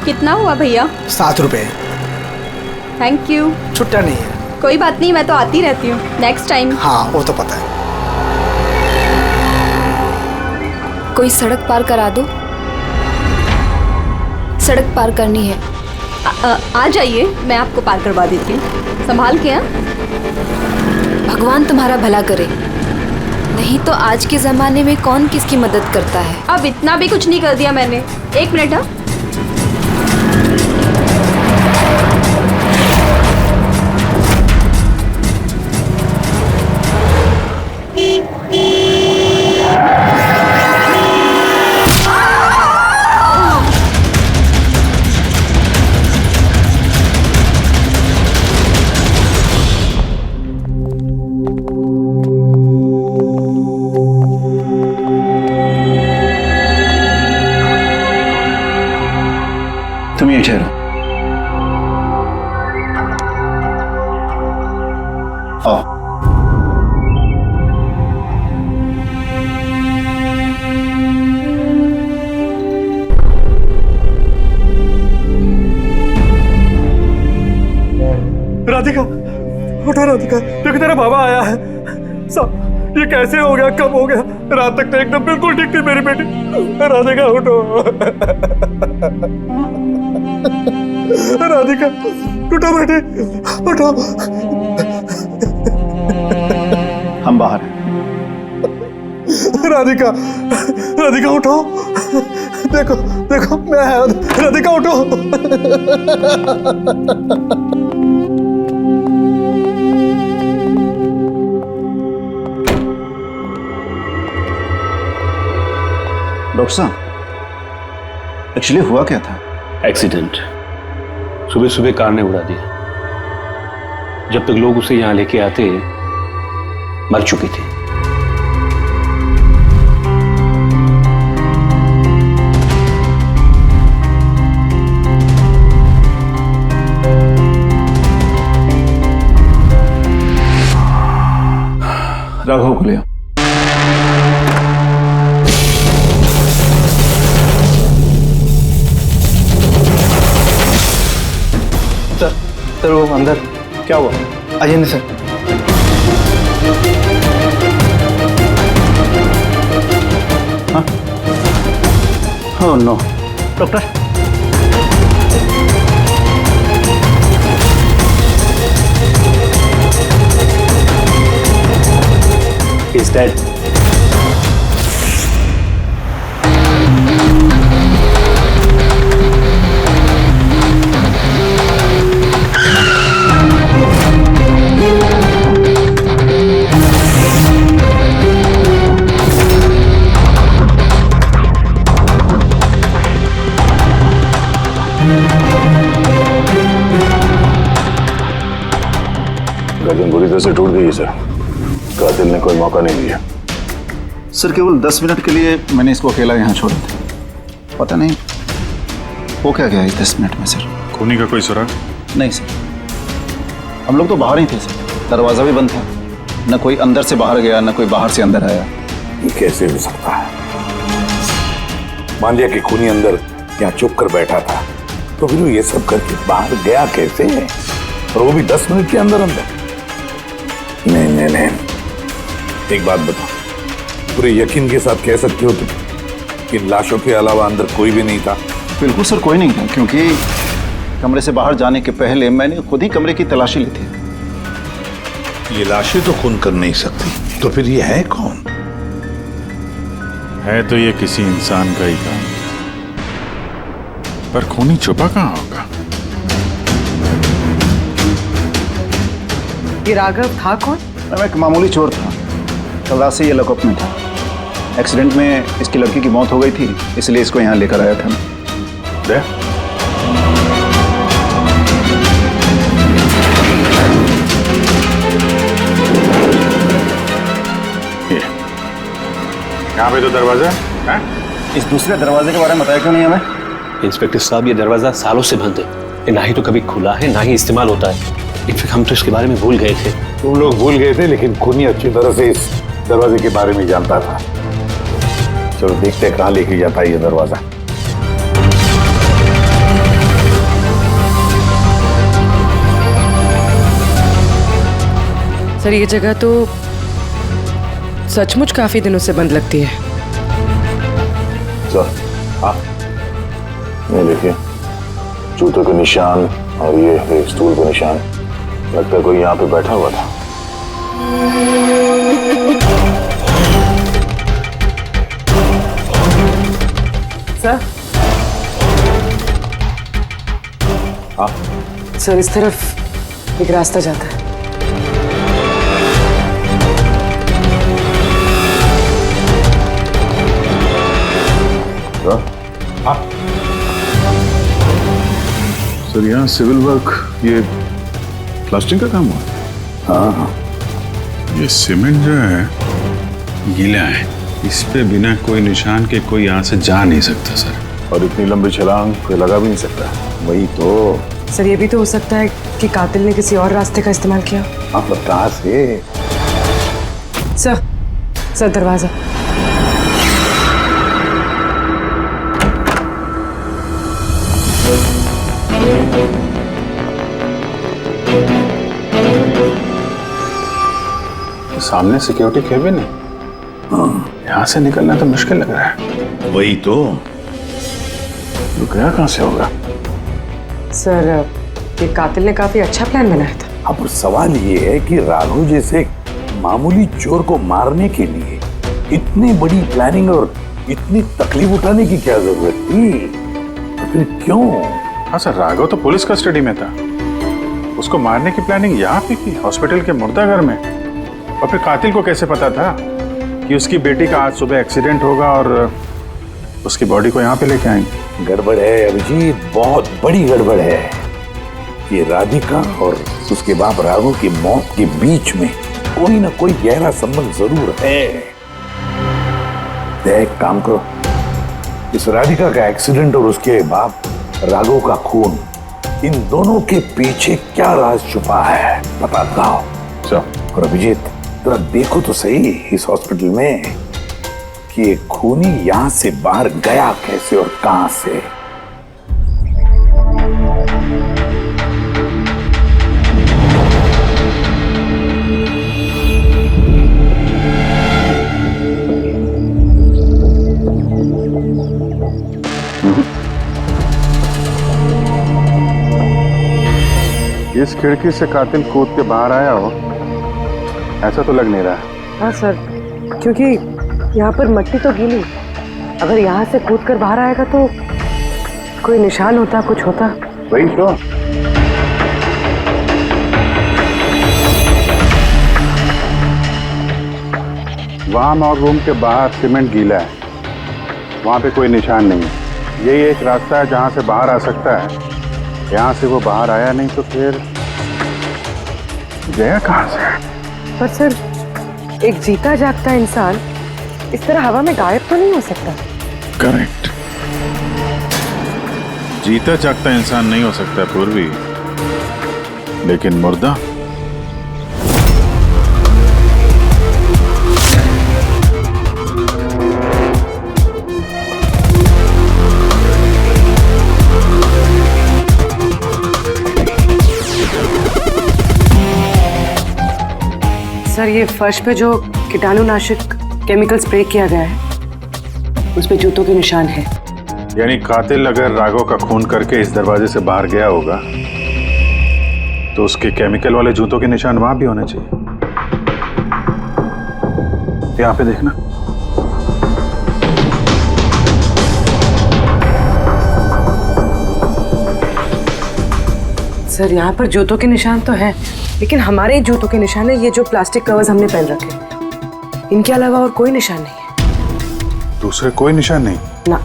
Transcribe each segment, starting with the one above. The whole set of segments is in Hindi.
कितना हुआ भैया? 7 रुपए। Thank you. छुट्टा नहीं है। कोई बात नहीं, मैं तो आती रहती हूँ, नेक्स्ट टाइम। हाँ वो तो पता है। कोई सड़क पार करा दो, सड़क पार करनी है। आ जाइए, मैं आपको पार करवा देती हूँ, संभाल के। भगवान तुम्हारा भला करे, नहीं तो आज के जमाने में कौन किसकी मदद करता है। अब इतना भी कुछ नहीं कर दिया मैंने। 1 मिनट। हाँ तुम ये ठहरो। आओ। राधिका, उठो राधिका, क्योंकि तेरा बाबा आया है। सब ये कैसे हो गया, कब हो गया? रात तक तो एकदम बिल्कुल ठीक थी मेरी बेटी। राधिका उठो। राधिका उठो बेटी, उठो। हम बाहर हैं। राधिका, राधिका उठो। देखो देखो मैं आया। राधिका उठो। डॉक्टर साहब, एक्चुअली हुआ क्या था? एक्सीडेंट। सुबह सुबह कार ने उड़ा दिया। जब तक लोग उसे यहां लेके आते मर चुकी थी। राघव को लिया। सर वो अंदर क्या हुआ? आइए नहीं सर। हाँ? Oh no. Doctor, He's dead. गर्दन बुरी तरह से टूट गई है सर। कातिल ने कोई मौका नहीं दिया। सर केवल 10 मिनट के लिए मैंने इसको अकेला यहाँ छोड़ा था। पता नहीं वो क्या गया इस 10 मिनट में सर। खूनी का कोई सुराग? नहीं सर, हम लोग तो बाहर ही थे सर, दरवाजा भी बंद था। न कोई अंदर से बाहर गया, न कोई बाहर से अंदर आया। ये कैसे हो सकता है? मान लिया कि खूनी अंदर यहाँ चुप कर बैठा था, तो फिर वो ये सब करके बाहर गया कैसे है? और वो भी 10 मिनट के अंदर अंदर? नहीं नहीं नहीं, एक बात बताओ, पूरे यकीन के साथ कह सकते हो तुम कि लाशों के अलावा अंदर कोई भी नहीं था? बिल्कुल सर, कोई नहीं था, क्योंकि कमरे से बाहर जाने के पहले मैंने खुद ही कमरे की तलाशी ली थी। ये लाशें तो खून कर नहीं सकती, तो फिर ये है कौन? है तो ये किसी इंसान का ही काम, पर खूनी छुपा कहाँ होगा? ये राघव था कौन? मैं एक मामूली चोर था, कल रात से ये लॉकअप में था। एक्सीडेंट में इसकी लड़की की मौत हो गई थी, इसलिए इसको यहाँ लेकर आया था। यहाँ पे तो दरवाजा है। इस दूसरे दरवाजे के बारे में बताया क्यों नहीं हमें? इंस्पेक्टर साहब, ये दरवाजा सालों से बंद है। ये ना ही तो कभी खुला है, ना ही इस्तेमाल होता है। इनफैक्ट हम तो इसके बारे में भूल गए थे। तुम लोग भूल गए थे, लेकिन खूनी अच्छी तरह से इस दरवाजे के बारे में जानता था। चलो देखते हैं कहाँ लेके जाता है ये दरवाजा। सर ये जगह तो सचमुच काफी दिनों से बंद लगती है। सर हाँ, ये देखिए जूतों के निशान और ये स्टूल के निशान, लगता है कोई यहाँ पे बैठा हुआ था। सर हाँ सर इस तरफ एक रास्ता जाता है। हाँ सर यहाँ सिविल वर्क, ये प्लास्टिक का काम हुआ है? हाँ हाँ, ये सीमेंट जो है गीला है, इस पे बिना कोई निशान के कोई यहाँ से जा नहीं सकता सर। और इतनी लंबी छलांग कोई लगा भी नहीं सकता। वही तो। सर ये भी तो हो सकता है कि कातिल ने किसी और रास्ते का इस्तेमाल किया। आप लोग कहाँ से? सर दरवाजा। सामने सिक्योरिटी केबिन है, यहाँ से निकलना तो मुश्किल लग रहा है। वही तो। गया कहाँ से होगा? सर ये कातिल ने काफी अच्छा प्लान बनाया था। अब सवाल ये है कि राघव जैसे मामूली चोर को मारने के लिए इतनी बड़ी प्लानिंग और इतनी तकलीफ उठाने की क्या जरूरत थी? तो फिर क्यों? हाँ सर, राघव तो पुलिस कस्टडी में था, उसको मारने की प्लानिंग यहाँ पे की, हॉस्पिटल के मुर्दाघर में। और फिर कातिल को कैसे पता था कि उसकी बेटी का आज सुबह एक्सीडेंट होगा और उसकी बॉडी को यहाँ पे लेके आएंगे? गड़बड़ है अभिजीत, बहुत बड़ी गड़बड़ है। ये राधिका और उसके बाप राघव की मौत के बीच में कोई ना कोई गहरा संबंध जरूर है। एक काम करो, इस राधिका का एक्सीडेंट और उसके बाप राघव का खून, इन दोनों के पीछे क्या राज छुपा है पता लगाओ। और अभिजीत जरा देखो तो सही इस हॉस्पिटल में कि ये खूनी यहां से बाहर गया कैसे और कहां से। इस खिड़की से कातिल कूद के बाहर आया हो, ऐसा तो लग नहीं रहा। हाँ सर, क्योंकि यहाँ पर मट्टी तो गीली, अगर यहाँ से कूद कर बाहर आएगा तो कोई निशान होता, कुछ होता। वही तो। वाम और रूम के बाहर सीमेंट गीला है, वहां पे कोई निशान नहीं है। यही एक रास्ता है जहां से बाहर आ सकता है। यहाँ से वो बाहर आया नहीं तो फिर गया कहां से? पर सर एक जीता जागता इंसान इस तरह हवा में गायब तो नहीं हो सकता। करेक्ट, जीता जागता इंसान नहीं हो सकता पूर्वी, लेकिन मुर्दा। सर ये फर्श पे जो कीटाणुनाशक केमिकल स्प्रे किया गया है उस पे जूतों के निशान है। यानी कातिल अगर राघव का खून करके इस दरवाजे से बाहर गया होगा तो उसके केमिकल वाले जूतों के निशान वहां भी होने चाहिए। यहाँ पे देखना। सर यहाँ पर जूतों के निशान तो है, लेकिन हमारे जूतों के निशान है ये जो प्लास्टिक कवर्स हमने पहन रखे हैं, इनके अलावा और कोई निशान नहीं है। दूसरे कोई निशान नहीं ना।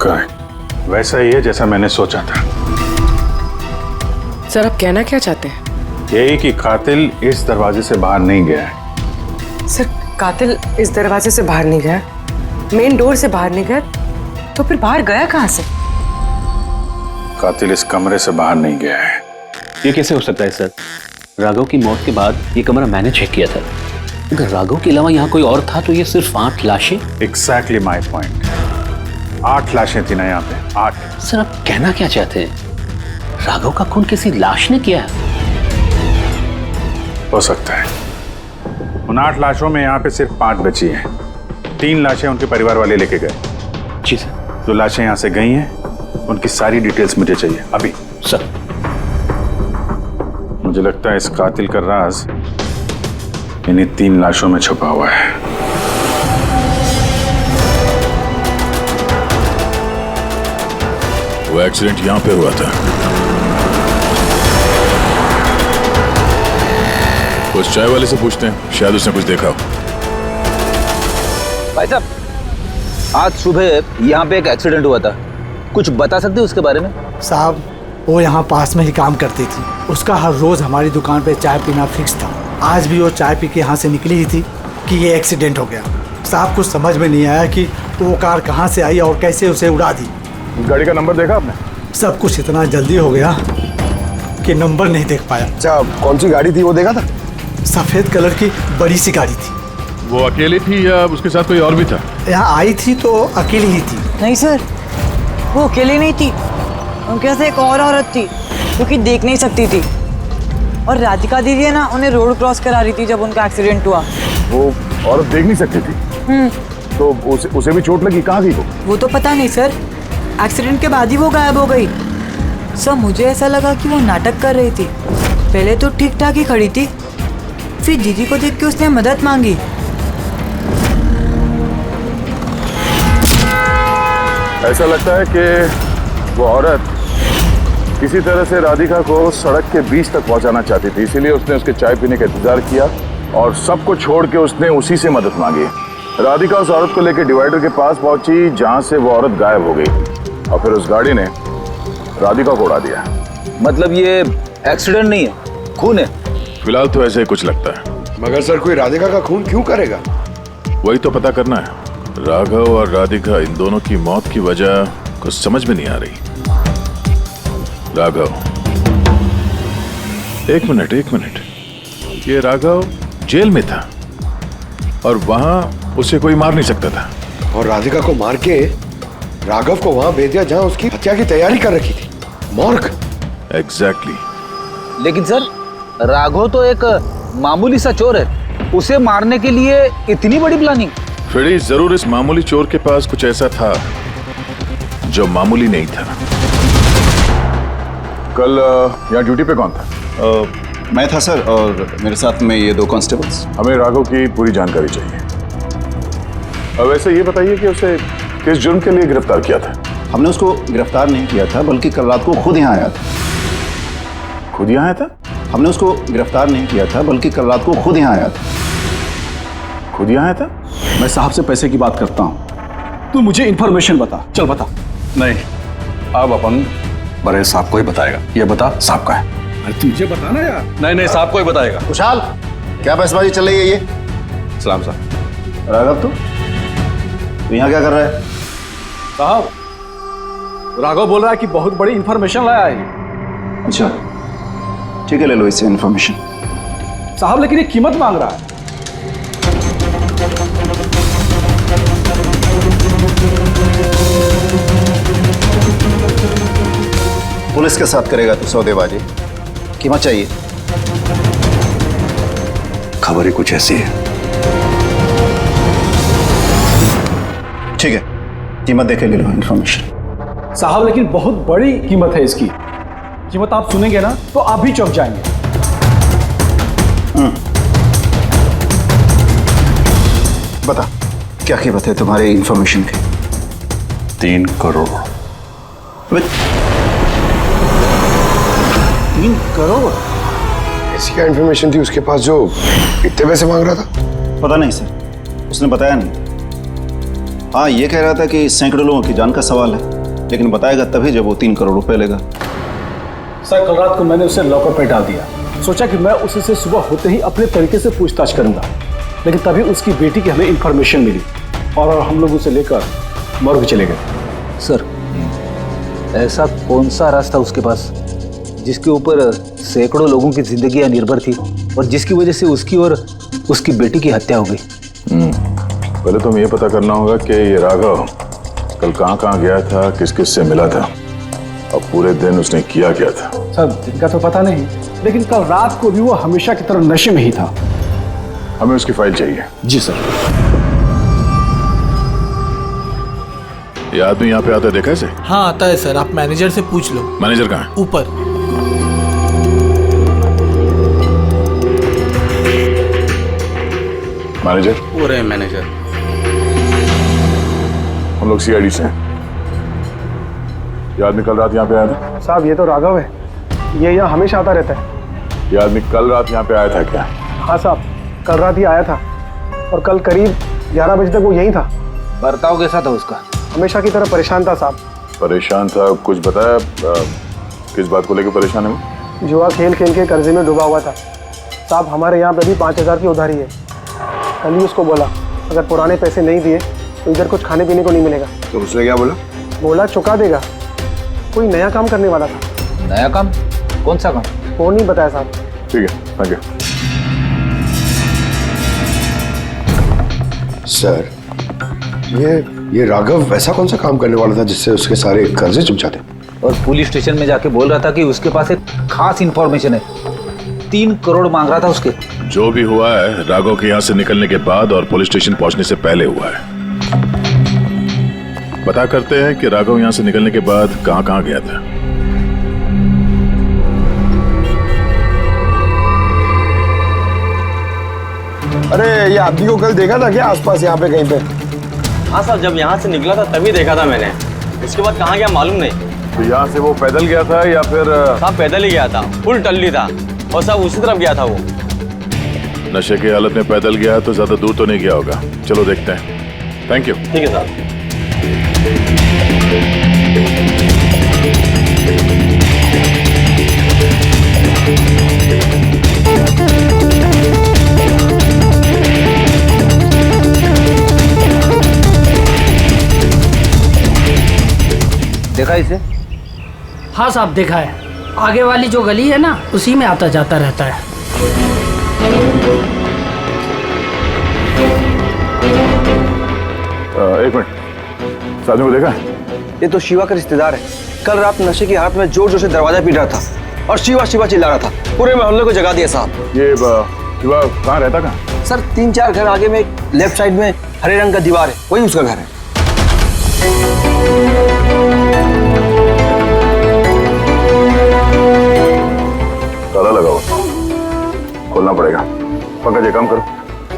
करेक्ट, वैसा ही है जैसा मैंने सोचा था। सर आप कहना क्या चाहते हैं? यही कि कातिल इस दरवाजे से बाहर नहीं गया है। सर कातिल इस दरवाजे से बाहर नहीं गया, मेन डोर से बाहर नहीं गया, तो फिर बाहर गया कहाँ से? कातिल इस कमरे से बाहर नहीं गया है। ये कैसे हो सकता है सर? राघव की मौत के बाद ये कमरा मैंने चेक किया था। अगर राघव के अलावा यहाँ कोई और था तो ये सिर्फ 8 लाशें। Exactly my point. 8 लाशें थी ना यहाँ पे, 8। सर आप कहना क्या चाहते हैं? राघव का खून किसी लाश ने किया है? हो सकता है। उन 8 लाशों में यहाँ पे सिर्फ 5 बची हैं। 3 लाशें उनके परिवार वाले लेके गए। जी सर। जो लाशें यहाँ से गई हैं उनकी सारी डिटेल्स मुझे चाहिए अभी। सर। मुझे लगता है इस कातिल का राज इन्हीं 3 लाशों में छुपा हुआ है। वो एक्सीडेंट यहाँ पे हुआ था। उस चाय वाले से पूछते हैं, शायद उसने कुछ देखा हो। भाई साहब, आज सुबह यहाँ पे एक एक्सीडेंट हुआ था, कुछ बता सकते हो उसके बारे में? साहब वो यहाँ पास में ही काम करती थी। उसका हर रोज हमारी दुकान पे चाय पीना फिक्स था। आज भी वो चाय पी के यहाँ से निकली ही थी कि ये एक्सीडेंट हो गया। साहब कुछ समझ में नहीं आया कि वो कार कहाँ से आई और कैसे उसे उड़ा दी। गाड़ी का नंबर देखा आपने? सब कुछ इतना जल्दी हो गया कि नंबर नहीं देख पाया। अच्छा, कौन सी गाड़ी थी वो देखा था? सफेद कलर की बड़ी सी गाड़ी थी। वो अकेली थी या उसके साथ कोई और भी था? यहाँ आई थी तो अकेली ही थी। नहीं सर, वो अकेली नहीं थी, उनके साथ एक और औरत थी जो कि देख नहीं सकती थी। और राधिका दीदी है ना, उन्हें रोड क्रॉस करा रही थी जब उनका एक्सीडेंट हुआ। वो औरत देख नहीं सकती थी? तो उसे भी चोट लगी? कहाँ गई वो तो पता नहीं सर, एक्सीडेंट के बाद ही वो गायब हो गई। सर मुझे ऐसा लगा कि वो नाटक कर रही थी। पहले तो ठीक ठाक ही खड़ी थी, फिर दीदी को देख के उसने मदद मांगी। ऐसा लगता है कि वो औरत किसी तरह से राधिका को सड़क के बीच तक पहुंचाना चाहती थी, इसीलिए उसने उसके चाय पीने का इंतजार किया और सबको छोड़ के उसने उसी से मदद मांगी। राधिका उस औरत को लेकर डिवाइडर के पास पहुंची जहां से वो औरत गायब हो गई और फिर उस गाड़ी ने राधिका को उड़ा दिया। मतलब ये एक्सीडेंट नहीं है, खून है? फिलहाल तो ऐसे ही कुछ लगता है। मगर सर कोई राधिका का खून क्यों करेगा? वही तो पता करना है। राघव और राधिका, इन दोनों की मौत की वजह कुछ समझ में नहीं आ रही। राघव, एक मिनट, ये राघव जेल में था और वहां उसे कोई मार नहीं सकता था, और राधिका को मार के राघव को वहां भेज दिया जहां उसकी हत्या की तैयारी कर रखी थी, मॉर्ग। एग्जैक्टली। लेकिन सर, राघव तो एक मामूली सा चोर है, उसे मारने के लिए इतनी बड़ी प्लानिंग? फ्रेडी, जरूर इस मामूली चोर के पास कुछ ऐसा था जो मामूली नहीं था। कल यहाँ ड्यूटी पे कौन था? मैं था सर, और मेरे साथ में ये 2 कांस्टेबल्स। हमें राघव की पूरी जानकारी चाहिए। अब वैसे ये बताइए कि उसे किस जुर्म के लिए गिरफ्तार किया था? हमने उसको गिरफ्तार नहीं किया था, बल्कि कल रात को खुद यहाँ आया था। खुद यहाँ आया था? हमने उसको गिरफ्तार नहीं किया था, बल्कि कल रात को खुद यहाँ आया था। खुद यहाँ आया था? मैं साहब से पैसे की बात करता हूँ, तू मुझे इन्फॉर्मेशन बता। चल बता। नहीं, अब अपन बड़े साहब को ही बताएगा। ये बता, साहब का है। अरे तुझे बताना यार। नहीं, साहब को ही बताएगा। खुशहाल, क्या पैसबाजी चल रही है ये? सलाम साहब। राघव, तू यहाँ क्या कर रहा है? साहब, राघव बोल रहा है कि बहुत बड़ी इंफॉर्मेशन लाया है। अच्छा, ठीक है, ले लो इससे इन्फॉर्मेशन। साहब लेकिन ये कीमत मांग रहा है। पुलिस के साथ करेगा तू सौदेबाजी? कीमत चाहिए? खबर ही कुछ ऐसी है। ठीक है, कीमत देखे ले लो इन्फॉर्मेशन। साहब लेकिन बहुत बड़ी कीमत है इसकी। कीमत आप सुनेंगे ना तो आप भी चौंक जाएंगे। बता, क्या कीमत है तुम्हारे इन्फॉर्मेशन की? 3 करोड़। 3 करोड़? ऐसी क्या इन्फॉर्मेशन थी उसके पास जो इतने पैसे मांग रहा था? पता नहीं सर, उसने बताया नहीं। हाँ, ये कह रहा था कि सैकड़ों लोगों की जान का सवाल है, लेकिन बताएगा तभी जब वो 3 करोड़ रुपए लेगा। सर, कल रात को मैंने उसे लॉकअप पे डाल दिया। सोचा कि मैं उससे सुबह होते ही अपने तरीके से पूछताछ करूंगा, लेकिन तभी उसकी बेटी की हमें इन्फॉर्मेशन मिली और हम लोग उसे लेकर मॉर्ग चले गए। सर, ऐसा कौन सा रास्ता उसके पास जिसके ऊपर सैकड़ों लोगों की जिंदगियां निर्भर थी और जिसकी वजह से उसकी और उसकी बेटी की हत्या हो गई? पहले तो हमें ये पता करना होगा कि ये राघव कल कहाँ गया था, किस किस से मिला था और पूरे दिन उसने किया क्या था। सर, इनका तो पता नहीं, लेकिन कल रात को भी वो हमेशा की तरह नशे में ही था। हमें उसकी फाइल चाहिए। जी सर। ये आदमी यहाँ पे आता है, देखा इसे? हाँ आता है सर, आप मैनेजर से पूछ लो। मैनेजर कहाँ है? ऊपर। मैनेजर? वो रहे मैनेजर। हम लोग सीआईडी से हैं। ये आदमी कल रात यहाँ पे आया था? साहब ये तो राघव है, ये यहाँ हमेशा आता रहता है। ये आदमी कल रात यहाँ पे आया था क्या? हाँ साहब, कल रात ही आया था और कल करीब 11 बजे तक वो यहीं था। बर्ताव कैसा था उसका? हमेशा की तरह परेशान था साहब। परेशान था? कुछ बताया किस बात को लेकर परेशान है वो? जुआ खेल खेल के कर्जे में डूबा हुआ था साहब। हमारे यहाँ पे भी 5,000 की उधारी है। कल ही उसको बोला अगर पुराने पैसे नहीं दिए तो इधर कुछ खाने पीने को नहीं मिलेगा। तो उसने क्या बोला? बोला चुका देगा। कोई नया काम करने वाला था। नया काम? कौन सा काम? वो नहीं बताया साहब। ठीक है, थैंक यू। सर ये राघव वैसा कौन सा काम करने वाला था जिससे उसके सारे कर्जे चुक जाते? और पुलिस स्टेशन में जाके बोल रहा था कि उसके पास एक खास इंफॉर्मेशन है। 3 करोड़ मांग रहा था उसके। जो भी हुआ है राघव के यहाँ से निकलने के बाद और पुलिस स्टेशन पहुंचने से पहले हुआ है। पता करते हैं कि राघव यहाँ से निकलने के बाद कहाँ कहाँ गया था। अरे ये आदमी को कल देखा था क्या आसपास यहाँ पे कहीं पे? हाँ साहब, जब यहाँ से निकला था तभी देखा था मैंने। इसके बाद कहाँ गया मालूम नहीं। तो यहाँ से वो पैदल गया था या फिर? साहब पैदल ही गया था, फुल टल्ली था और साहब उसी तरफ गया था वो। नशे की हालत में पैदल गया तो ज्यादा दूर तो नहीं गया होगा। चलो देखते हैं। Thank you. ठीक है साहब। देखा इसे? हाँ साहब देखा है, आगे वाली जो गली है ना उसी में आता जाता रहता है। एक मिनट, साधु को देखा? ये तो शिवा का रिश्तेदार है। कल रात नशे की हालत में जोर जोर से दरवाजा पीट रहा था और शिवा शिवा चिल्ला रहा था। पूरे मोहल्ले को जगा दिया साहब। ये शिवा कहाँ रहता? कहाँ सर? 3-4 घर आगे में एक लेफ्ट साइड में हरे रंग का दीवार है, वही उसका घर है। ताला लगा हुआ, खोलना पड़ेगा। पंकज एक काम करो,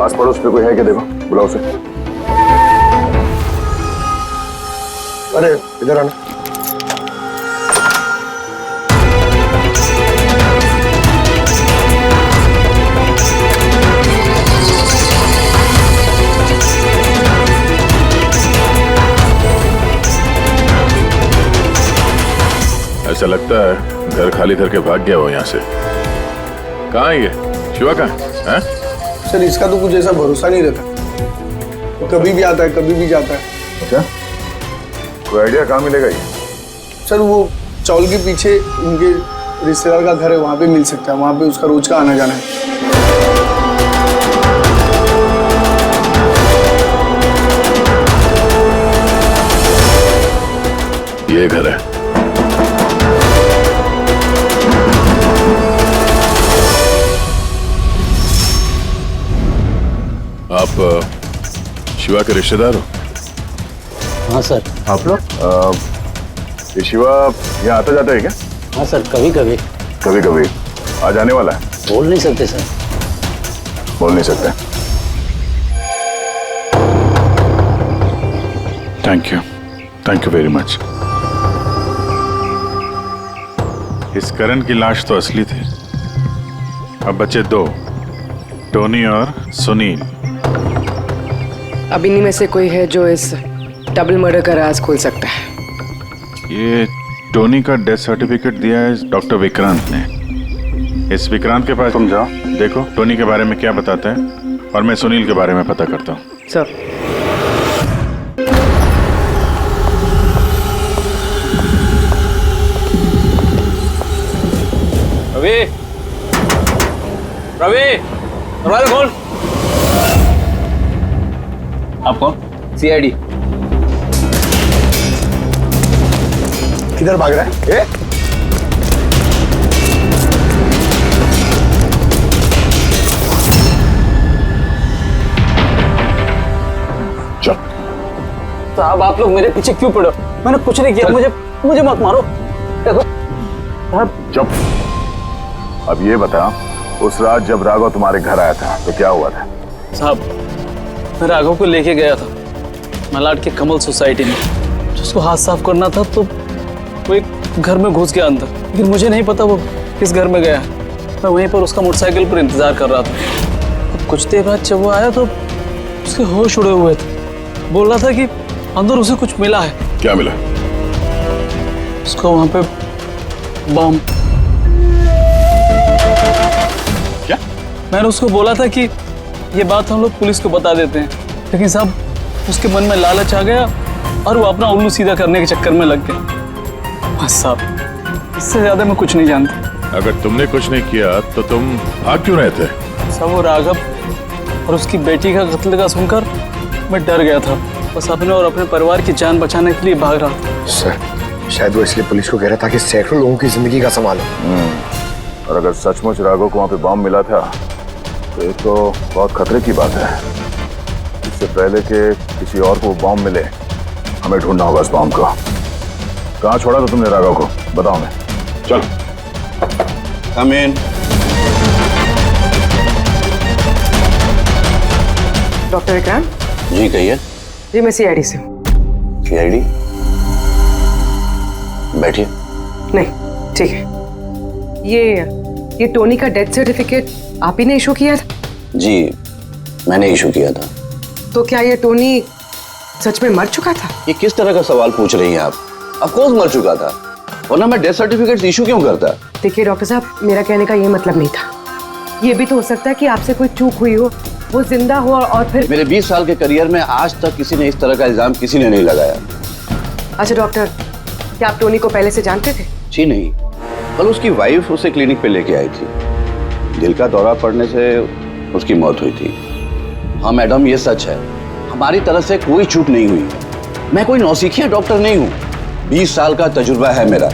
आस पड़ोस पे कोई है क्या देखो, बुलाओ उसे। अरे इधर आना। ऐसा लगता है घर खाली करके भाग गया हो यहाँ से। कहाँ है ये शिवा? कहाँ है? सर इसका तो कुछ ऐसा भरोसा नहीं रहता, वो कभी भी आता है कभी भी जाता है। अच्छा, कोई आइडिया कहाँ मिलेगा ये? सर वो चौल के पीछे उनके रिश्तेदार का घर है, वहाँ पे मिल सकता है। वहाँ पे उसका रोज का आना जाना है। ये घर है। आप शिवा के रिश्तेदार हो? हाँ सर। आप लोग? ये शिवा यहाँ आता जाता है क्या? हाँ सर, कभी कभी। कभी कभी आ जाने वाला है? बोल नहीं सकते सर। बोल नहीं सकते। Thank you very much. इस करण की लाश तो असली थी। अब बचे 2, टोनी और सुनील। अब इन्हीं में से कोई है जो इस डबल मर्डर का राज खोल सकता है। ये टोनी का डेथ सर्टिफिकेट दिया है डॉक्टर विक्रांत ने। इस विक्रांत के पास तुम जाओ, देखो टोनी के बारे में क्या बताते हैं और मैं सुनील के बारे में पता करता हूँ। सर रवि, रवि, दरवाजा खोल। आप कौन? सीआईडी। किधर भाग रहा है? चल। साहब आप लोग मेरे पीछे क्यों पड़े? मैंने कुछ नहीं किया, मुझे मत मारो। देखो चुप। अब ये बता, उस रात जब राघव तुम्हारे घर आया था तो क्या हुआ था? साहब मैं राघव को लेके गया था मलाड के कमल सोसाइटी में। उसको हाथ साफ करना था तो वो एक घर में घुस गया अंदर, लेकिन मुझे नहीं पता वो किस घर में गया। मैं वहीं पर उसका मोटरसाइकिल पर इंतजार कर रहा था। अब कुछ देर बाद जब वो आया तो उसके होश उड़े हुए थे। बोल रहा था कि अंदर उसे कुछ मिला है। क्या मिला? उसको वहां पे बम। क्या? मैंने उसको बोला था कि ये बात हम लोग पुलिस को बता देते हैं, लेकिन साहब उसके मन में लालच आ गया और वो अपना उल्लू सीधा करने के चक्कर में लग गया। बस साहब, इससे ज्यादा मैं कुछ नहीं जानता। अगर तुमने कुछ नहीं किया तो तुम भाग क्यों रहे थे? सब वो राघव और उसकी बेटी का कत्ल का सुनकर मैं डर गया था। बस अपने और अपने परिवार की जान बचाने के लिए भाग रहा था। सर, शायद वो इसलिए पुलिस को कह रहा था कि सैकड़ों लोगों की जिंदगी का सवाल है। और अगर सचमुच राघव को वहां पे बम मिला था तो ये तो बहुत खतरे की बात है। इससे पहले कि किसी और को बम मिले, हमें ढूंढना होगा इस बम को। कहाँ छोड़ा था तुमने राघव को? बताओ। मैं चल। कम इन। डॉक्टर विक्रांत जी कहिए। जी मैं सीआईडी से हूँ। सीआईडी? बैठिए। नहीं ठीक है। ये टोनी का डेथ सर्टिफिकेट आप ही ने इशू किया था? जी मैंने इशू किया था। तो क्या ये टोनी सच में मर चुका था? ये किस तरह का सवाल पूछ रही हैं आप? ऑफ कोर्स मर चुका था, वरना मैं डेथ सर्टिफिकेट इशू क्यों करता? देखिए डॉक्टर साहब, मेरा कहने का ये मतलब नहीं था। ये भी तो हो सकता है कि आपसे कोई चूक हुई हो, वो जिंदा हो और फिर। मेरे 20 साल के करियर में आज तक किसी ने इस तरह का इल्जाम किसी ने नहीं लगाया। अच्छा डॉक्टर, क्या आप टोनी को पहले से जानते थे? जी नहीं, कल उसकी वाइफ उसे क्लिनिक पे लेके आई थी। दिल का दौरा पड़ने से उसकी मौत हुई थी। हाँ मैडम, ये सच है, हमारी तरफ से कोई चूक नहीं हुई। मैं कोई नौसिखिया डॉक्टर नहीं हूँ। 20 साल का तजुर्बा है मेरा।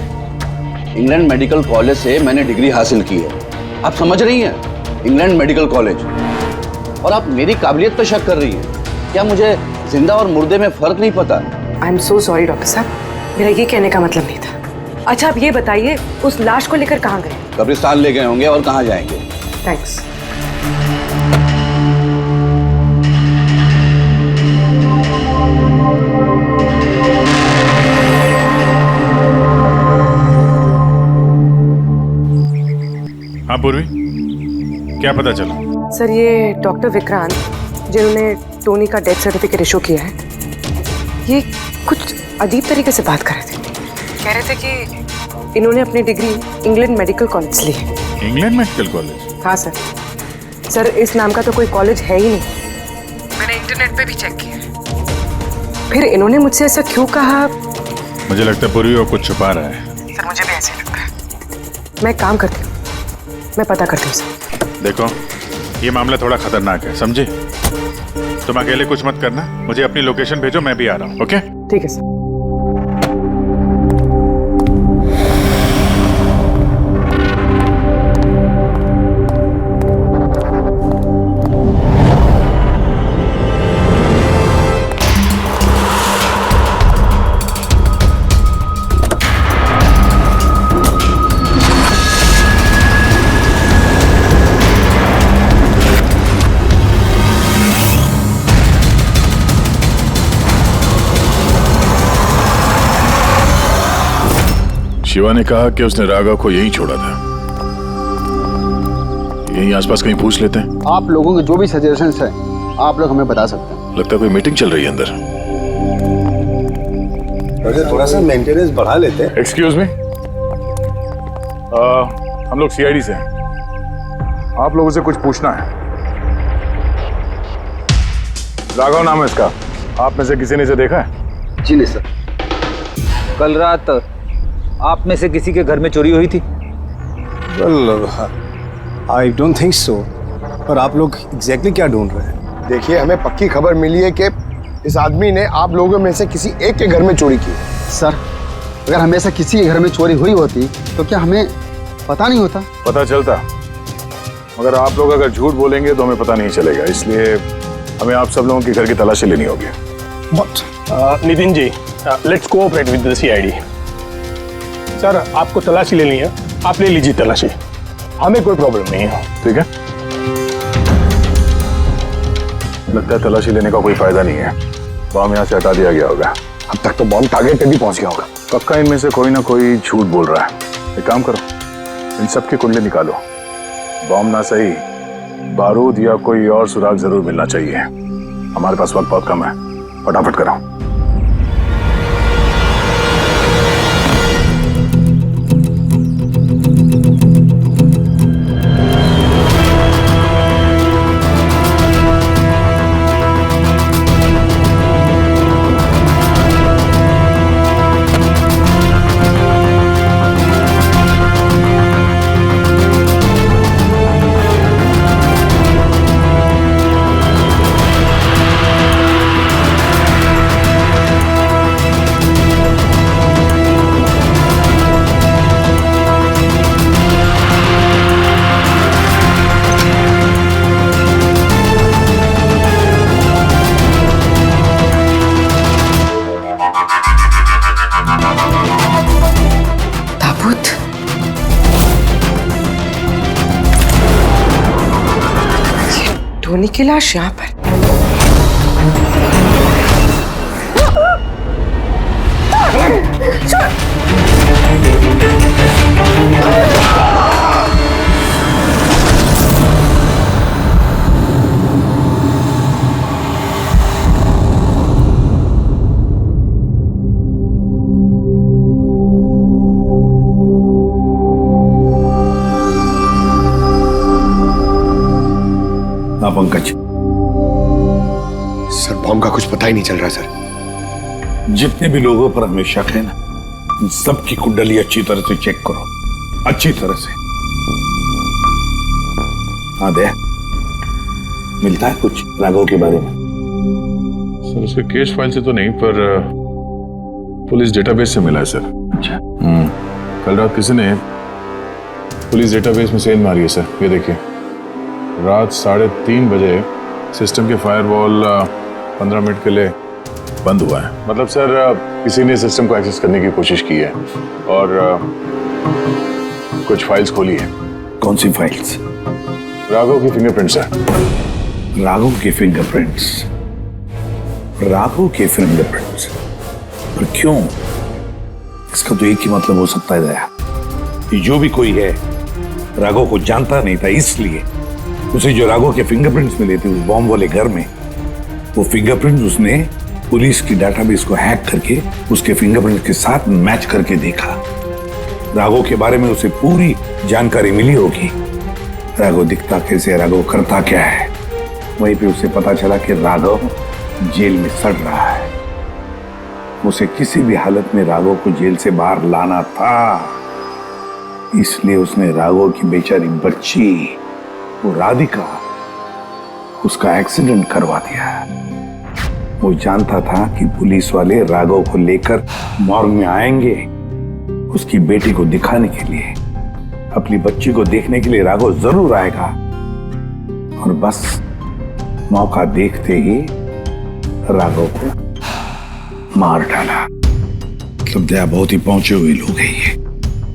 इंग्लैंड मेडिकल कॉलेज से मैंने डिग्री हासिल की है। आप समझ रही हैं? England medical college. और आप मेरी काबिलियत पर शक कर रही हैं? क्या मुझे जिंदा और मुर्दे में फर्क नहीं पता? I am so sorry doctor साहब, मेरा ये कहने का मतलब नहीं था। अच्छा आप ये बताइए, उस लाश को लेकर कहाँ गए? कब्रिस्तान ले गए होंगे, और कहाँ जाएंगे? थैंक्स। हाँ पूर्वी, क्या पता चला? सर ये डॉक्टर विक्रांत जिन्होंने टोनी का डेथ सर्टिफिकेट इशू किया है, ये कुछ अजीब तरीके से बात कर रहे थे। कह रहे थे कि इन्होंने अपनी डिग्री इंग्लैंड मेडिकल कॉलेज से ली है। England medical college? हाँ सर। सर इस नाम का तो कोई कॉलेज है ही नहीं। मैंने इंटरनेट पे भी चेक किया। फिर इन्होंने मुझसे ऐसा क्यों कहा? मुझे लगता है पूर्वी वो कुछ छुपा रहा है। सर मुझे भी ऐसे लगता है। मैं काम करती हूँ, मैं पता करती हूँ सर। देखो ये मामला थोड़ा खतरनाक है, समझे? तुम अकेले कुछ मत करना, मुझे अपनी लोकेशन भेजो, मैं भी आ रहा हूँ। ओके ठीक है सर। शिवा ने कहा कि उसने राघव को यहीं छोड़ा था। यहीं आसपास कहीं पूछ लेते हैं। आप लोगों के जो भी सजेशंस हैं आप लोग हमें बता सकते हैं। लगता है कोई मीटिंग चल रही है अंदर। थोड़ा सा मेंटेनेंस बढ़ा लेते हैं। एक्सक्यूज मी, हम लोग सीआईडी से हैं, आप लोगों से कुछ पूछना है। राघव नाम है इसका, आप में से किसी ने इसे देखा है? जी नहीं सर। कल रात आप में से किसी के घर में चोरी हुई थी? Well I don't think so. पर आप लोग एग्जैक्टली क्या ढूंढ रहे हैं? देखिए हमें पक्की खबर मिली है कि इस आदमी ने आप लोगों में से किसी एक के घर में चोरी की। सर अगर हमेशा किसी के घर में चोरी हुई होती तो क्या हमें पता नहीं होता? पता चलता, मगर आप लोग अगर झूठ बोलेंगे तो हमें पता नहीं चलेगा, इसलिए हमें आप सब लोगों के घर की तलाशी लेनी होगी। मत। Nitin ji, let's cooperate with the CID. Sir, आपको तलाशी लेनी है, आप ले लीजिए तलाशी, हमें कोई प्रॉब्लम नहीं है। ठीक है, लगता है तलाशी लेने का कोई फायदा नहीं है, बॉम्ब यहाँ से हटा दिया गया होगा। अब तक तो बॉम्ब टारगेट पे भी पहुंच गया होगा। पक्का इनमें से कोई ना कोई झूठ बोल रहा है। एक काम करो, इन सब की कुंडली निकालो, बॉम्ब ना सही बारूद या कोई और सुराग जरूर मिलना चाहिए। हमारे पास वक्त बहुत कम है, फटाफट करो। टोनी की लाश यहाँ पर। पंकज, सर बॉम्ब का कुछ पता ही नहीं चल रहा सर। जितने भी लोगों पर हमें शक है ना, उन सबकी कुंडली अच्छी तरह से चेक करो, अच्छी तरह से। हाँ दे, मिलता है कुछ राघव के बारे में? सर उसके केस फाइल से तो नहीं, पर पुलिस डेटाबेस से मिला है सर। अच्छा। कल रात किसी ने पुलिस डेटाबेस में सेंध मारी है सर। ये देखिए, रात 3:30 बजे सिस्टम के फायरवॉल 15 मिनट के लिए बंद हुआ है। मतलब सर किसी ने सिस्टम को एक्सेस करने की कोशिश की है और कुछ फाइल्स खोली है। कौन सी फाइल्स? राघव की फिंगरप्रिंट्स है। राघव के फिंगरप्रिंट्स? राघव के फिंगरप्रिंट्स? पर क्यों? इसका तो एक ही मतलब हो सकता है दया, कि जो भी कोई है राघव को जानता नहीं था, इसलिए उसे जो राघव के फिंगरप्रिंट्स मिले थे उस बॉम्ब वाले घर में, वो फिंगरप्रिंट्स उसने पुलिस की डाटाबेस को हैक करके उसके फिंगरप्रिंट्स के साथ मैच करके देखा। राघव के बारे में उसे पूरी जानकारी मिली होगी। राघव दिखता कैसे, राघव करता क्या है। वहीं पे उसे पता चला कि राघव जेल में सड़ रहा है। उसे किसी भी हालत में राघव को जेल से बाहर लाना था, इसलिए उसने राघव की बेचारी बच्ची, वो राधिका, उसका एक्सीडेंट करवा दिया। वो जानता था कि पुलिस वाले राघव को लेकर मॉर्ग में आएंगे, उसकी बेटी को दिखाने के लिए, अपनी बच्ची को देखने के लिए राघव जरूर आएगा। और बस मौका देखते ही राघव को मार डाला। मतलब दया बहुत ही पहुंचे हुए लोग हैं, ये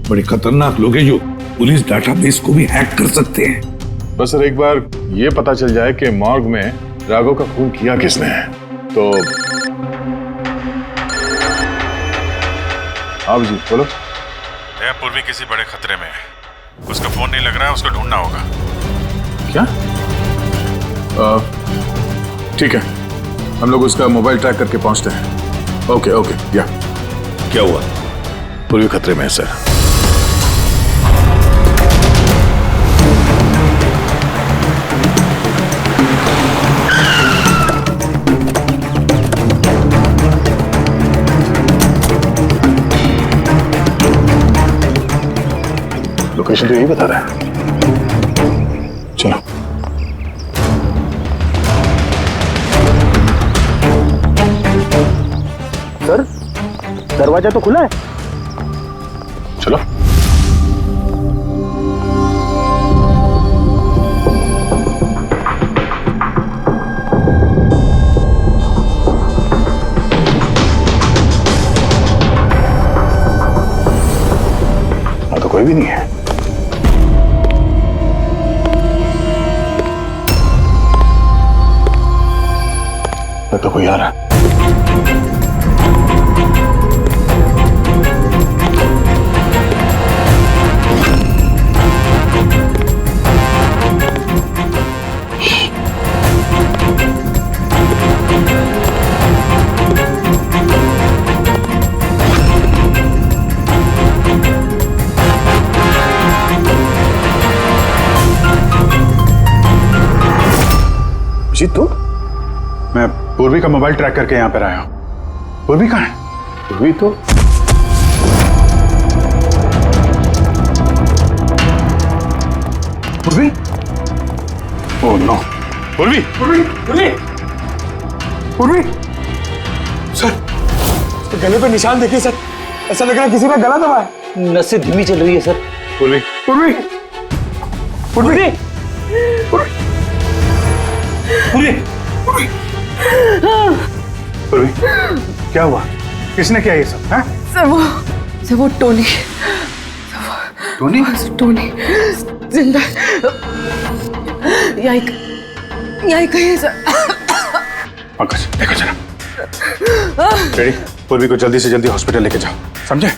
बड़े खतरनाक लोग हैं जो पुलिस डाटाबेस को भी हैक कर सकते हैं। बस सर एक बार ये पता चल जाए कि मॉर्ग में राघव का खून किया किसने है तो। हाँ जी बोलो। पूर्वी किसी बड़े खतरे में है, उसका फोन नहीं लग रहा है, उसको ढूंढना होगा। क्या? ठीक है, हम लोग उसका मोबाइल ट्रैक करके पहुंचते हैं। Okay okay. या क्या हुआ? पूर्वी खतरे में है सर। लोकेशन तो यही बता रहा है। चलो। सर दरवाजा तो खुला है। चलो। भी नहीं है। तो कोई आ रहा है। जी तुम? मैं पूर्वी का मोबाइल ट्रैक करके यहाँ पर आया हूँ। पूर्वी कहाँ है? पूर्वी तो पूर्वी? Oh no. पूर्वी! पूर्वी! पूर्वी! पूर्वी! सर, उसके गले पे निशान देखिए सर। ऐसा लग रहा है किसी ने गला दबाया है। नसें धीमी चल रही है सर। पूर्वी! पूर्वी! पूर्वी! पूर्वी! पूर्वी! पूर्वी, क्या हुआ? किसने किया ये सब? हैं? सर वो टोनी। टोनी? टोनी जिंदा यही कहीं है सर। पंकज देखो जरा। रेडी? पूर्वी को जल्दी से जल्दी हॉस्पिटल लेके जाओ, समझे?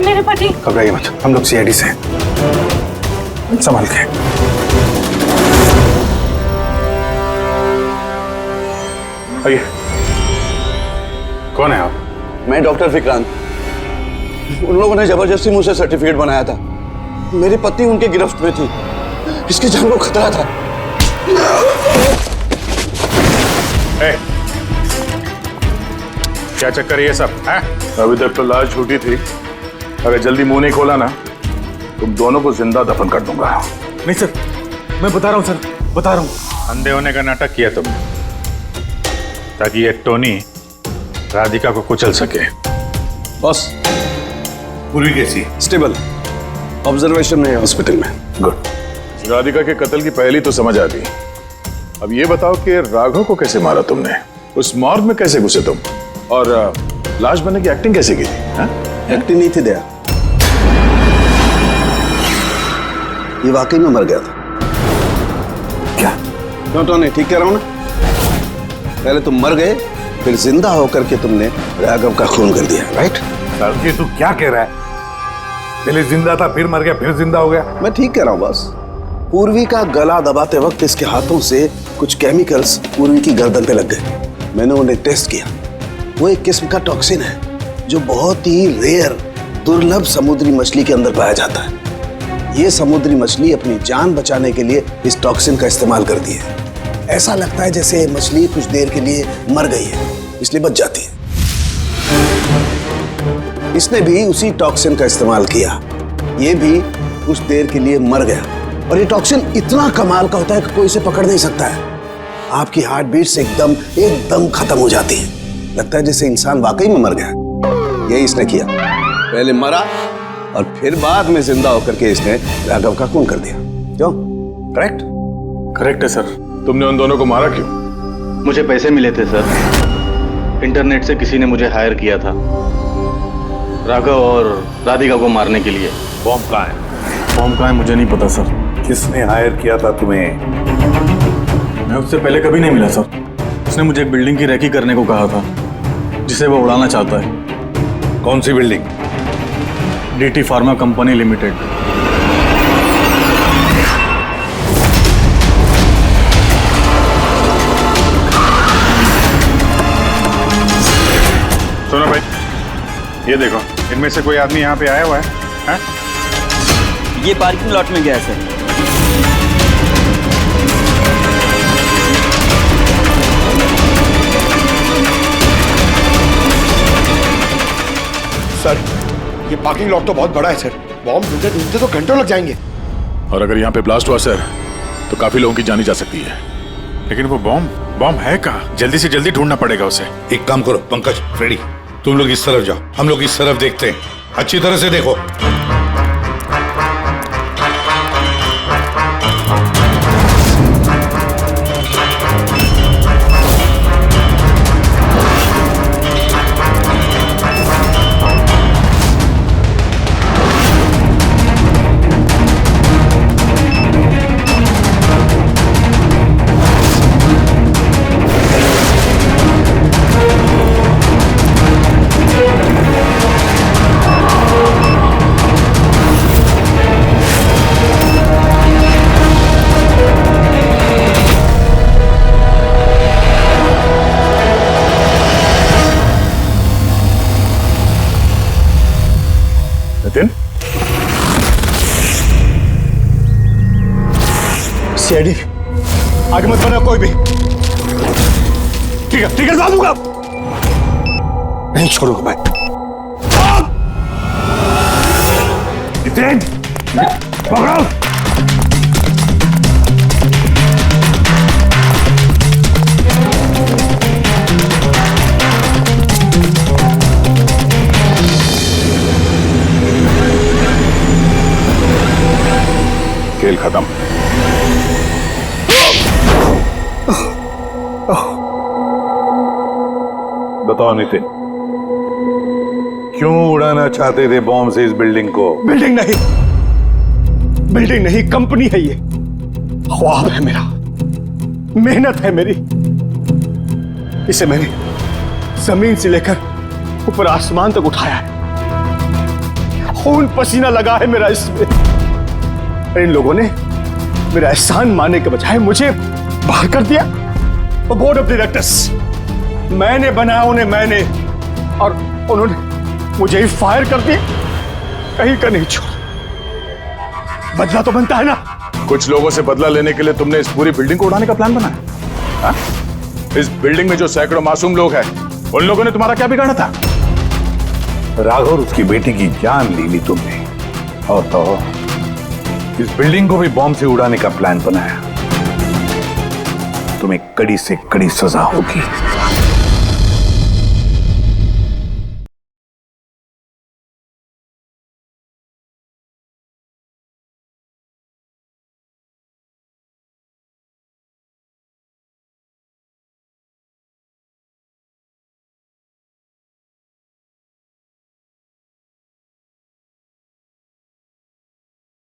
मेरे पति। घबराइए मत, हम लोग सीआईडी से हैं। संभाल के। आइए। कौन है आप? मैं डॉक्टर विक्रांत। उन लोगों ने जबरदस्ती मुझसे सर्टिफिकेट बनाया था। मेरी पत्नी उनके गिरफ्त में थी। इसकी जान को खतरा था। क्या चक्कर है ये सब? है? अभी तक तो लाश झूठी थी। अगर जल्दी मुंह नहीं खोला ना, तुम दोनों को जिंदा दफन कर दूंगा। नहीं सर, मैं बता रहा हूँ सर, बता रहा हूँ। अंधे होने का नाटक किया तुमने, ताकि ये टोनी राधिका को कुचल सके। बॉस, पूर्वी कैसी? स्टेबल, ऑब्जर्वेशन में है हॉस्पिटल में। गुड। राधिका के कत्ल की पहली तो समझ आ गई। अब ये बताओ कि राघव को कैसे मारा तुमने? उस मॉर्ग में कैसे घुसे तुम? और लाश बनने की एक्टिंग कैसे की थी? एक्टिंग नहीं थी दया, ये वाकई में मर गया था। क्या? क्यों टोनी, ठीक कह रहा हूं ना? पहले तुम मर गए, फिर जिंदा होकर के तुमने राघव का खून कर दिया, राइट? ये तू क्या कह रहा है? पहले जिंदा था, फिर मर गया, फिर जिंदा हो गया। मैं ठीक कह रहा हूं बॉस। पूर्वी का गला दबाते वक्त इसके हाथों से कुछ केमिकल्स पूर्वी की गर्दन पे लग गए। मैंने उन्हें टेस्ट किया। वो एक किस्म का टॉक्सिन है जो बहुत ही रेयर, दुर्लभ समुद्री मछली के अंदर पाया जाता है। ये समुद्री मछली अपनी जान बचाने के लिए इस टॉक्सिन का इस्तेमाल करती है। ऐसा लगता है जैसे मछली कुछ देर के लिए मर गई है, इसलिए बच जाती है। इसने भी उसी टॉक्सिन का इस्तेमाल किया। ये भी कुछ देर के लिए मर गया। और ये टॉक्सिन इतना कमाल का होता है कि कोई इसे पकड़ नहीं सकता है। आपकी हार्ट बीट से एकदम खत्म हो जाती है। लगता है जैसे इंसान वाकई में मर गया। यही इसने किया, पहले मरा और फिर बाद में जिंदा होकर के इसने राघव का खून कर दिया। क्यों? करेक्ट? करेक्ट है सर। तुमने उन दोनों को मारा क्यों? मुझे पैसे मिले थे सर। इंटरनेट से किसी ने मुझे हायर किया था राघव और राधिका को मारने के लिए। बॉम्ब कहाँ है? बॉम्ब कहाँ है मुझे नहीं पता सर। किसने हायर किया था तुम्हें? मैं उससे पहले कभी नहीं मिला सर। उसने मुझे एक बिल्डिंग की रेकी करने को कहा था जिसे वो उड़ाना चाहता है। कौन सी building? DT pharma company limited. सुनो भाई, ये देखो, इनमें से कोई आदमी यहाँ पे आया हुआ है? ये पार्किंग लॉट में गया है सर। पार्किंग लॉट तो बहुत बड़ा है सर, बॉम्ब ढूंढते ढूंढते तो घंटों लग जाएंगे। और अगर यहाँ पे ब्लास्ट हुआ सर तो काफी लोगों की जानी जा सकती है। लेकिन वो बॉम्ब है कहाँ? जल्दी से जल्दी ढूंढना पड़ेगा उसे। एक काम करो पंकज, फ्रेडी, तुम लोग इस तरफ जाओ, हम लोग इस तरफ देखते हैं। अच्छी तरह से देखो। सीआईडी आगे मत बढ़ना कोई भी। ठीक है जवाब दूंगा, नहीं छोड़ूंगा मैं। जितेन, पकड़ो। खेल खत्म। बताओ नितिन, क्यों उड़ाना चाहते थे बॉम्ब से इस बिल्डिंग को? बिल्डिंग नहीं, कंपनी है ये। ख्वाब है मेरा, मेहनत है मेरी। इसे मैंने जमीन से लेकर ऊपर आसमान तक उठाया है, खून पसीना लगा है मेरा इसमें। इन लोगों ने मेरा एहसान मानने के बजाय मुझे बाहर कर दिया। और बोर्ड ऑफ डायरेक्टर्स मैंने बनाया उन्हें, मैंने, और उन्होंने मुझे ही फायर कर दिया। कहीं का नहीं छोड़ा। बदला तो बनता है ना। कुछ लोगों से बदला लेने के लिए तुमने इस पूरी बिल्डिंग को उड़ाने का प्लान बनाया? हाँ? इस बिल्डिंग में जो सैकड़ों मासूम लोग हैं, उन लोगों ने तुम्हारा क्या बिगाड़ा था? राघव, उसकी बेटी की जान ले ली तुमने, और तो इस बिल्डिंग को भी बॉम्ब से उड़ाने का प्लान बनाया। तुम्हें कड़ी से कड़ी सजा होगी।